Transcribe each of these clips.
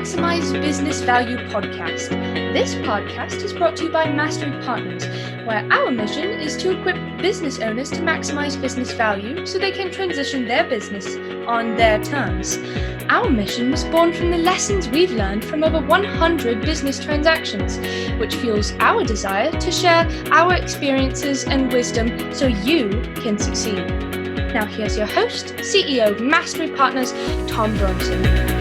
Maximize Business Value podcast. This podcast is brought to you by Mastery Partners, where our mission is to equip business owners to maximize business value so they can transition their business on their terms. Our mission was born from the lessons we've learned from over 100 business transactions, which fuels our desire to share our experiences and wisdom so you can succeed. Now here's your host, CEO of Mastery Partners, Tom Bronson.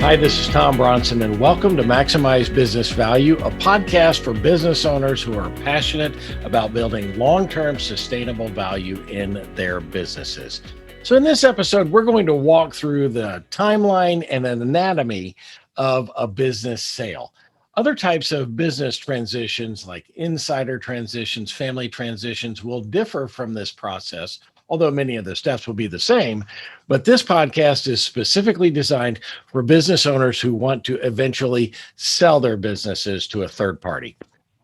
Hi, this is Tom Bronson, and welcome to Maximize Business Value, a podcast for business owners who are passionate about building long-term sustainable value in their businesses. So in this episode, we're going to walk through the timeline and an anatomy of a business sale. Other types of business transitions like insider transitions, family transitions will differ from this process, although many of the steps will be the same. But this podcast is specifically designed for business owners who want to eventually sell their businesses to a third party.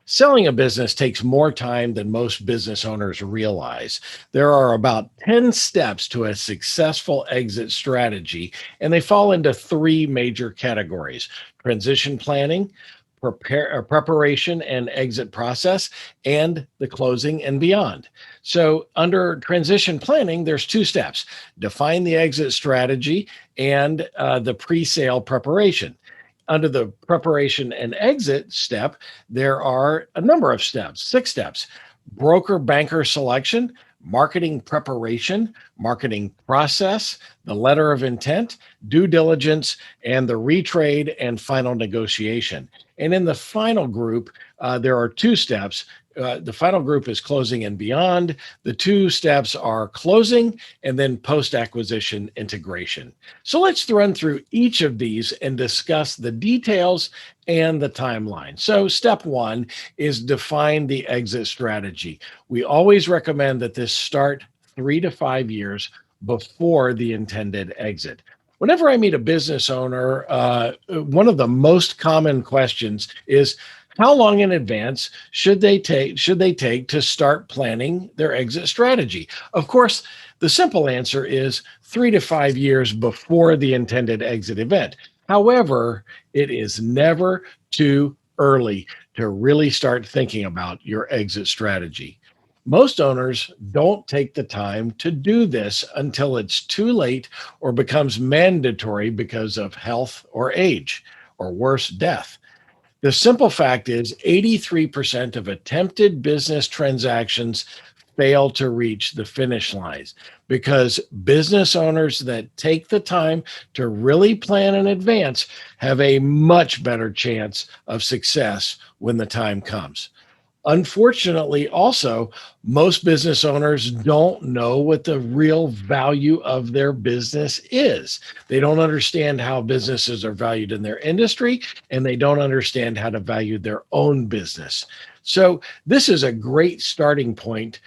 Selling a business takes more time than most business owners realize. There are about 10 steps to a successful exit strategy, and they fall into three major categories: transition planning, preparation and exit process, and the closing and beyond. So under transition planning, there's two steps: define the exit strategy and the pre-sale preparation. Under the preparation and exit step, there are a number of steps, 6 steps: broker banker selection, marketing preparation, marketing process, the letter of intent, due diligence, and the retrade and final negotiation. And in the final group, there are 2 steps. The final group is closing and beyond. The 2 steps are closing and then post-acquisition integration. So let's run through each of these and discuss the details and the timeline. So step 1 is define the exit strategy. We always recommend that this start 3 to 5 years before the intended exit. Whenever I meet a business owner, one of the most common questions is, how long in advance should they take to start planning their exit strategy? Of course, the simple answer is 3 to 5 years before the intended exit event. However, it is never too early to really start thinking about your exit strategy. Most owners don't take the time to do this until it's too late or becomes mandatory because of health or age, or worse, death. The simple fact is 83% of attempted business transactions fail to reach the finish lines because business owners that take the time to really plan in advance have a much better chance of success when the time comes. Unfortunately, also, most business owners don't know what the real value of their business is. They don't understand how businesses are valued in their industry, and they don't understand how to value their own business. So this is a great starting point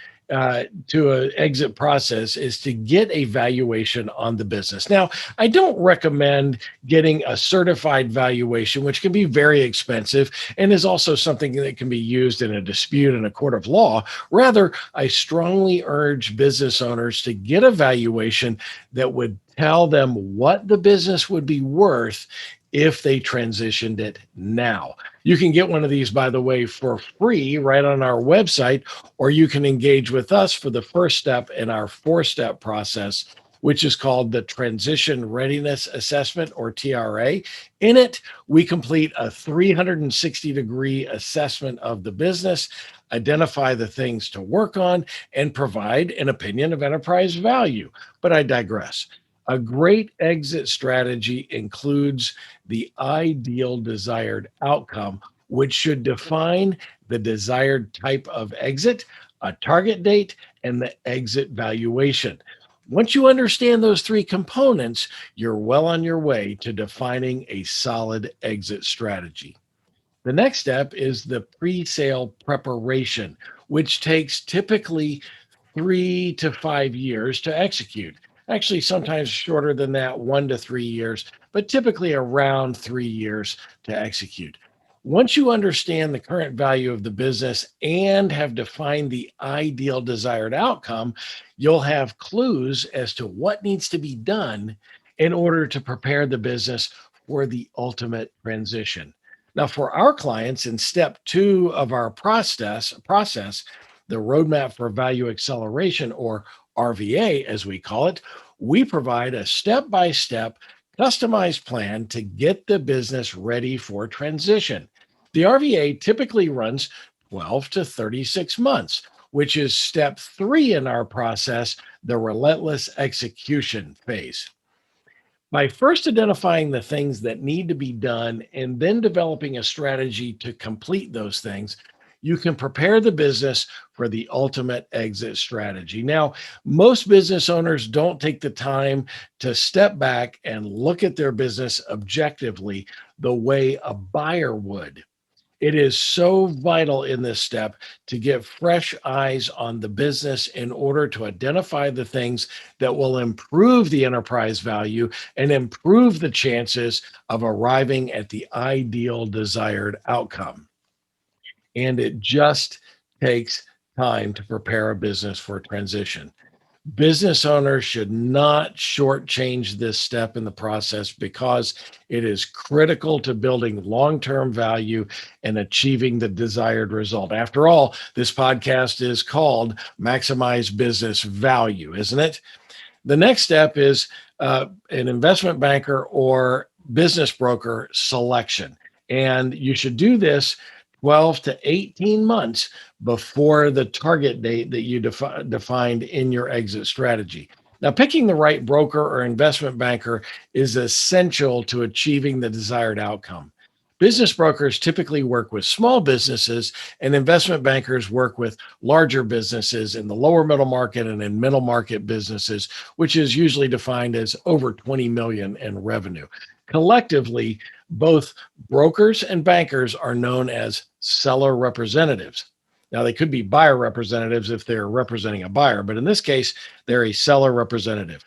to an exit process, is to get a valuation on the business. Now, I don't recommend getting a certified valuation, which can be very expensive and is also something that can be used in a dispute in a court of law. Rather, I strongly urge business owners to get a valuation that would tell them what the business would be worth if they transitioned it now. You can get one of these, by the way, for free right on our website, or you can engage with us for the first step in our 4-step process, which is called the Transition Readiness Assessment, or TRA. In it, we complete a 360-degree assessment of the business, identify the things to work on, and provide an opinion of enterprise value. But I digress. A great exit strategy includes the ideal desired outcome, which should define the desired type of exit, a target date, and the exit valuation. Once you understand those 3 components, you're well on your way to defining a solid exit strategy. The next step is the pre-sale preparation, which takes typically 3 to 5 years to execute. Actually, sometimes shorter than that, 1 to 3 years, but typically around 3 years to execute. Once you understand the current value of the business and have defined the ideal desired outcome, you'll have clues as to what needs to be done in order to prepare the business for the ultimate transition. Now, for our clients, in step two of our process, the roadmap for value acceleration, or RVA, as we call it, we provide a step by step customized plan to get the business ready for transition. The RVA typically runs 12 to 36 months, which is step three in our process, the relentless execution phase. By first identifying the things that need to be done and then developing a strategy to complete those things, you can prepare the business for the ultimate exit strategy. Now, most business owners don't take the time to step back and look at their business objectively the way a buyer would. It is so vital in this step to get fresh eyes on the business in order to identify the things that will improve the enterprise value and improve the chances of arriving at the ideal desired outcome. And it just takes time to prepare a business for transition. Business owners should not shortchange this step in the process because it is critical to building long term value and achieving the desired result. After all, this podcast is called Maximize Business Value, isn't it? The next step is an investment banker or business broker selection. And you should do this 12 to 18 months before the target date that you defined in your exit strategy. Now, picking the right broker or investment banker is essential to achieving the desired outcome. Business brokers typically work with small businesses, and investment bankers work with larger businesses in the lower middle market and in middle market businesses, which is usually defined as over 20 million in revenue. Collectively, both brokers and bankers are known as seller representatives. Now, they could be buyer representatives if they're representing a buyer, but in this case, they're a seller representative.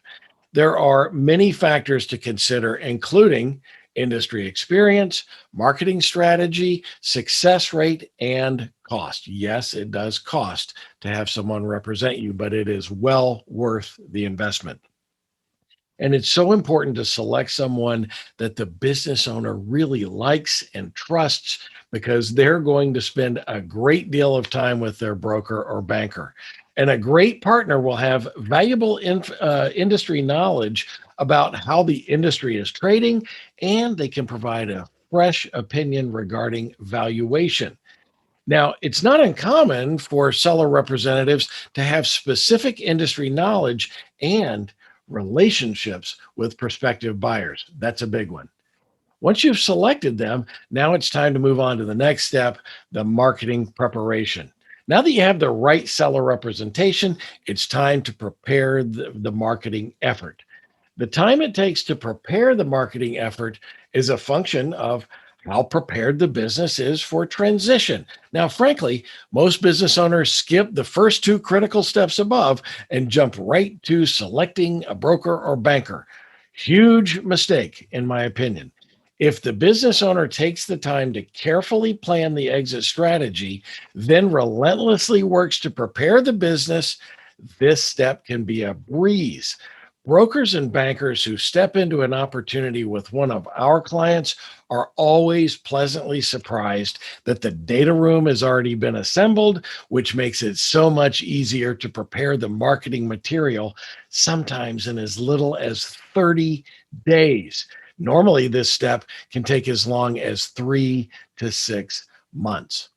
There are many factors to consider, including industry experience, marketing strategy, success rate, and cost. Yes, it does cost to have someone represent you, but it is well worth the investment. And it's so important to select someone that the business owner really likes and trusts because they're going to spend a great deal of time with their broker or banker. And a great partner will have valuable industry knowledge about how the industry is trading, and they can provide a fresh opinion regarding valuation. Now, it's not uncommon for seller representatives to have specific industry knowledge and relationships with prospective buyers. That's a big one. Once you've selected them, now it's time to move on to the next step, the marketing preparation. Now that you have the right seller representation, it's time to prepare the marketing effort. The time it takes to prepare the marketing effort is a function of how prepared the business is for transition. Now, frankly, most business owners skip the first two critical steps above and jump right to selecting a broker or banker. Huge mistake, in my opinion. If the business owner takes the time to carefully plan the exit strategy, then relentlessly works to prepare the business, this step can be a breeze. Brokers and bankers who step into an opportunity with one of our clients are always pleasantly surprised that the data room has already been assembled, which makes it so much easier to prepare the marketing material, sometimes in as little as 30 days. Normally, this step can take as long as 3 to 6 months.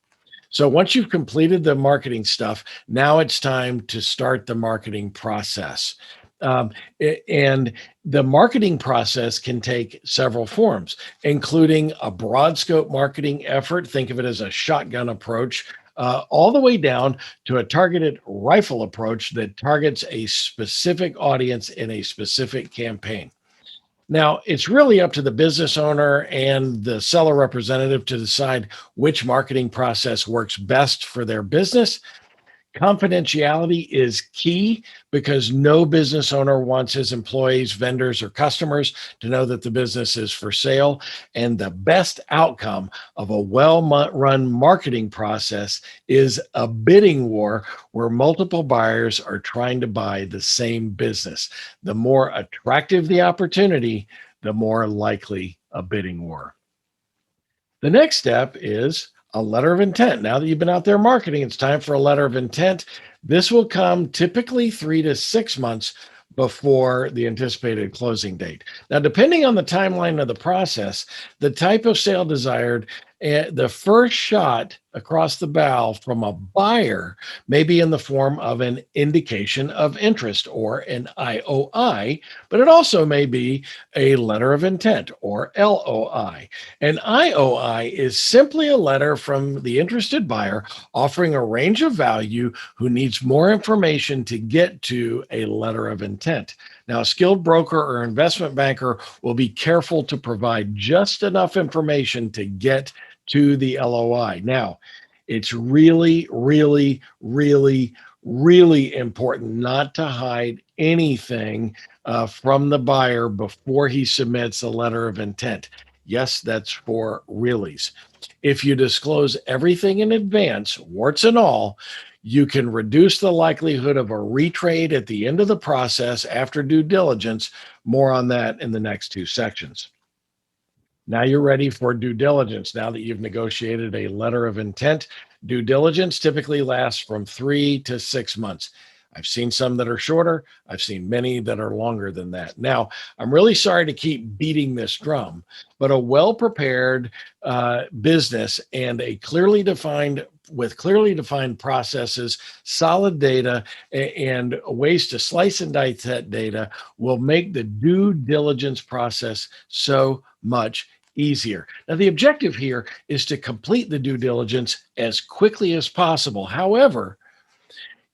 So once you've completed the marketing stuff, now it's time to start the marketing process. And the marketing process can take several forms, including a broad scope marketing effort. Think of it as a shotgun approach, all the way down to a targeted rifle approach that targets a specific audience in a specific campaign. Now, it's really up to the business owner and the seller representative to decide which marketing process works best for their business. Confidentiality is key because no business owner wants his employees, vendors, or customers to know that the business is for sale. And the best outcome of a well-run marketing process is a bidding war where multiple buyers are trying to buy the same business. The more attractive the opportunity, the more likely a bidding war. The next step is a letter of intent. Now that you've been out there marketing, it's time for a letter of intent. This will come typically 3 to 6 months before the anticipated closing date. Now, depending on the timeline of the process, the type of sale desired, the first shot across the bow from a buyer may be in the form of an indication of interest or an IOI, but it also may be a letter of intent or LOI. An IOI is simply a letter from the interested buyer offering a range of value who needs more information to get to a letter of intent. Now, a skilled broker or investment banker will be careful to provide just enough information to get to the LOI. Now, it's really, really, really, really important not to hide anything from the buyer before he submits a letter of intent. Yes, that's for realies. If you disclose everything in advance, warts and all, you can reduce the likelihood of a retrade at the end of the process after due diligence. More on that in the next two sections. Now you're ready for due diligence. Now that you've negotiated a letter of intent, due diligence typically lasts from 3 to 6 months. I've seen some that are shorter. I've seen many that are longer than that. Now, I'm really sorry to keep beating this drum, but a well-prepared business and a clearly defined processes, solid data, and ways to slice and dice that data will make the due diligence process so much easier. Now, the objective here is to complete the due diligence as quickly as possible. However,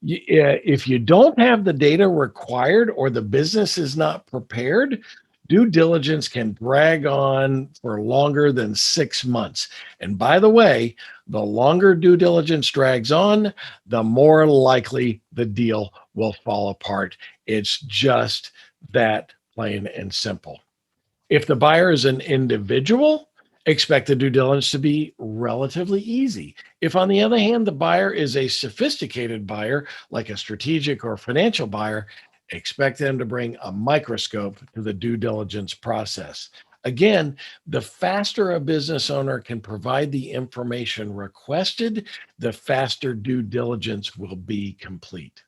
if you don't have the data required or the business is not prepared, due diligence can drag on for longer than 6 months. And by the way, the longer due diligence drags on, the more likely the deal will fall apart. It's just that plain and simple. If the buyer is an individual, expect the due diligence to be relatively easy. If, on the other hand, the buyer is a sophisticated buyer, like a strategic or financial buyer, expect them to bring a microscope to the due diligence process. Again, the faster a business owner can provide the information requested, the faster due diligence will be complete.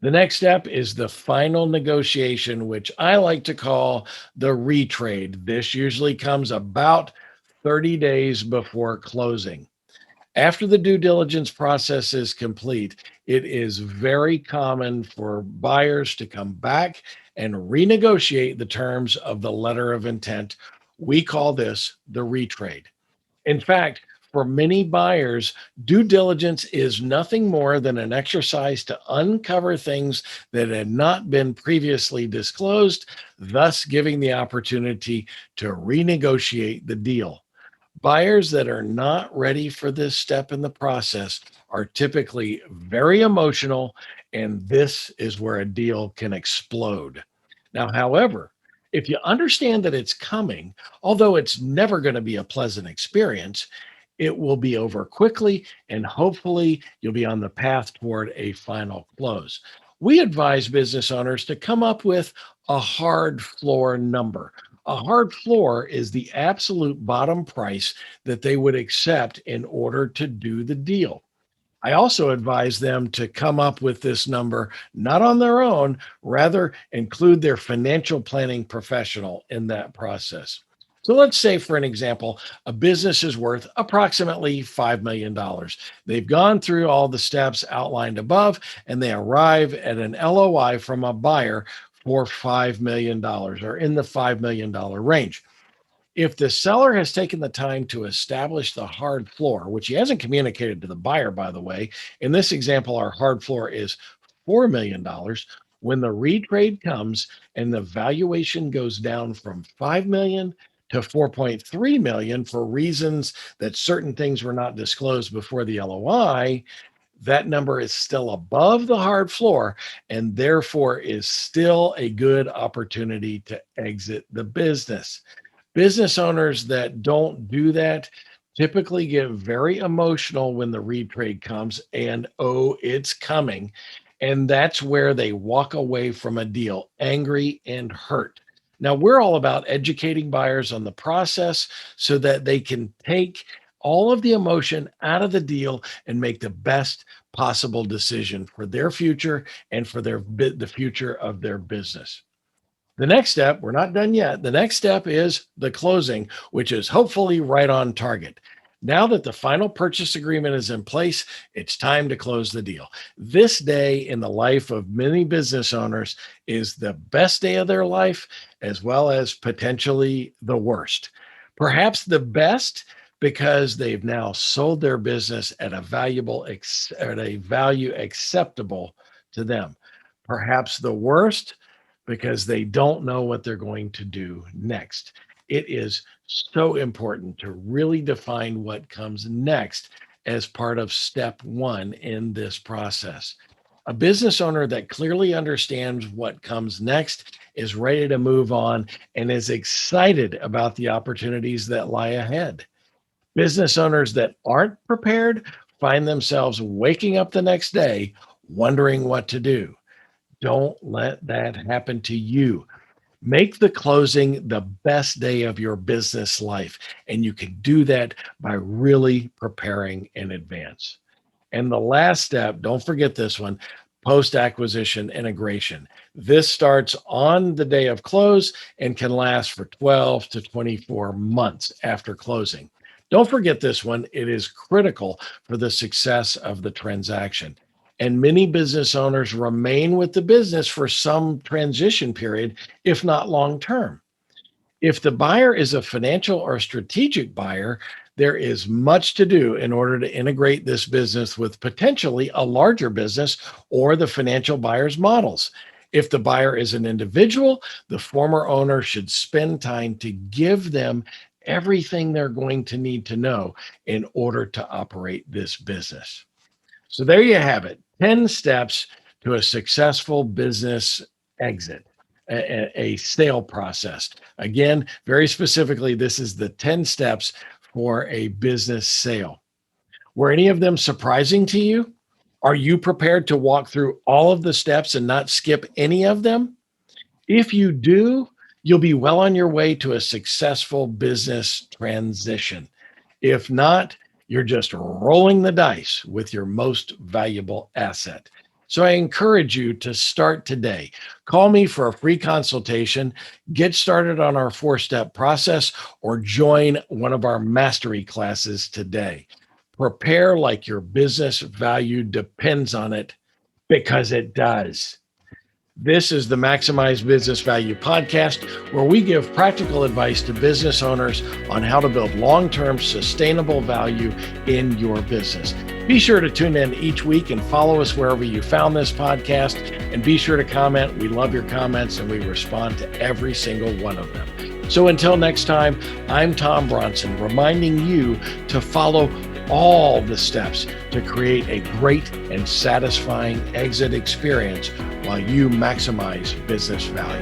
The next step is the final negotiation, which I like to call the retrade. This usually comes about 30 days before closing. After the due diligence process is complete, it is very common for buyers to come back and renegotiate the terms of the letter of intent. We call this the retrade. In fact, for many buyers, due diligence is nothing more than an exercise to uncover things that had not been previously disclosed, thus giving the opportunity to renegotiate the deal. Buyers that are not ready for this step in the process are typically very emotional, and this is where a deal can explode. Now, however, if you understand that it's coming, although it's never going to be a pleasant experience, it will be over quickly, and hopefully you'll be on the path toward a final close. We advise business owners to come up with a hard floor number. A hard floor is the absolute bottom price that they would accept in order to do the deal. I also advise them to come up with this number not on their own, rather include their financial planning professional in that process. So let's say, for an example, a business is worth approximately $5 million. They've gone through all the steps outlined above, and they arrive at an LOI from a buyer for $5 million or in the $5 million range. If the seller has taken the time to establish the hard floor, which he hasn't communicated to the buyer, by the way, in this example, our hard floor is $4 million. When the retrade comes and the valuation goes down from 5 million to 4.3 million for reasons that certain things were not disclosed before the LOI, that number is still above the hard floor and therefore is still a good opportunity to exit the business. Business owners that don't do that typically get very emotional when the retrade comes and, oh, it's coming. And that's where they walk away from a deal angry and hurt. Now, we're all about educating buyers on the process so that they can take all of the emotion out of the deal and make the best possible decision for their future and for the future of their business. The next step, we're not done yet. The next step is the closing, which is hopefully right on target. Now that the final purchase agreement is in place, it's time to close the deal. This day in the life of many business owners is the best day of their life, as well as potentially the worst. Perhaps the best because they've now sold their business at at a value acceptable to them. Perhaps the worst because they don't know what they're going to do next. It is so important to really define what comes next as part of step one in this process. A business owner that clearly understands what comes next is ready to move on and is excited about the opportunities that lie ahead. Business owners that aren't prepared find themselves waking up the next day wondering what to do. Don't let that happen to you. Make the closing the best day of your business life. And you can do that by really preparing in advance. And the last step, don't forget this one, post-acquisition integration. This starts on the day of close and can last for 12 to 24 months after closing. Don't forget this one. It is critical for the success of the transaction. And many business owners remain with the business for some transition period, if not long term. If the buyer is a financial or strategic buyer, there is much to do in order to integrate this business with potentially a larger business or the financial buyer's models. If the buyer is an individual, the former owner should spend time to give them everything they're going to need to know in order to operate this business. So there you have it, 10 steps to a successful business exit, a sale process. Again, very specifically, this is the 10 steps for a business sale. Were any of them surprising to you? Are you prepared to walk through all of the steps and not skip any of them? If you do, you'll be well on your way to a successful business transition. If not, you're just rolling the dice with your most valuable asset. So I encourage you to start today. Call me for a free consultation, get started on our 4-step process, or join one of our mastery classes today. Prepare like your business value depends on it, because it does. This is the Maximize Business Value podcast, where we give practical advice to business owners on how to build long-term sustainable value in your business. Be sure to tune in each week and follow us wherever you found this podcast. And be sure to comment. We love your comments and we respond to every single one of them. So until next time, I'm Tom Bronson, reminding you to follow all the steps to create a great and satisfying exit experience while you maximize business value.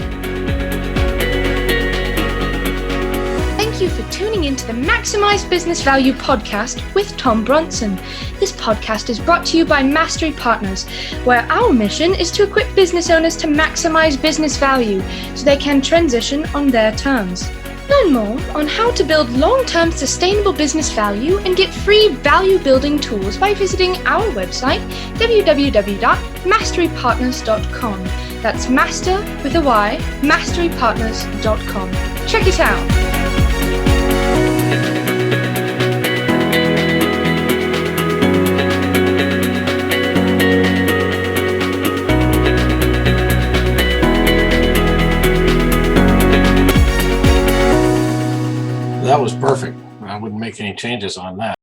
Thank you for tuning into the Maximize Business Value podcast with Tom Bronson. This podcast is brought to you by Mastery Partners, where our mission is to equip business owners to maximize business value so they can transition on their terms. Learn more on how to build long-term sustainable business value and get free value-building tools by visiting our website, www.masterypartners.com. That's master with a Y, masterypartners.com. Check it out. That was perfect. I wouldn't make any changes on that.